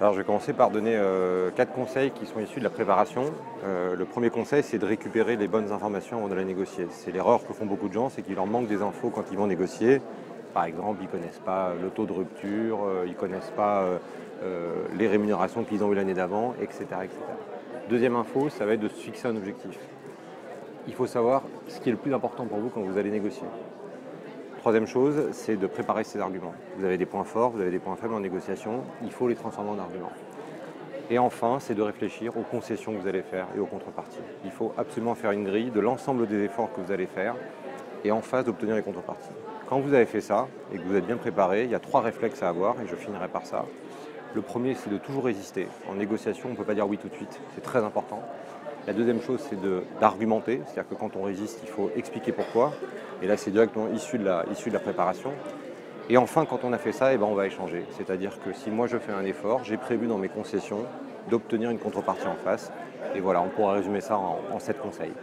Alors, je vais commencer par donner 4 conseils qui sont issus de la préparation. Le premier conseil, c'est de récupérer les bonnes informations avant de la négocier. C'est l'erreur que font beaucoup de gens, c'est qu'il leur manque des infos quand ils vont négocier. Par exemple, ils ne connaissent pas le taux de rupture, ils ne connaissent pas les rémunérations qu'ils ont eues l'année d'avant, etc., etc. Deuxième info, ça va être de se fixer un objectif. Il faut savoir ce qui est le plus important pour vous quand vous allez négocier. Troisième chose, c'est de préparer ses arguments. Vous avez des points forts, vous avez des points faibles en négociation, il faut les transformer en arguments. Et enfin, c'est de réfléchir aux concessions que vous allez faire et aux contreparties. Il faut absolument faire une grille de l'ensemble des efforts que vous allez faire et en face d'obtenir les contreparties. Quand vous avez fait ça et que vous êtes bien préparé, il y a 3 réflexes à avoir et je finirai par ça. Le premier, c'est de toujours résister. En négociation, on ne peut pas dire oui tout de suite, c'est très important. La deuxième chose, c'est d'argumenter, c'est-à-dire que quand on résiste, il faut expliquer pourquoi. Et là, c'est directement issu de la préparation. Et enfin, quand on a fait ça, on va échanger. C'est-à-dire que si moi je fais un effort, j'ai prévu dans mes concessions d'obtenir une contrepartie en face. Et voilà, on pourra résumer ça en 7 conseils.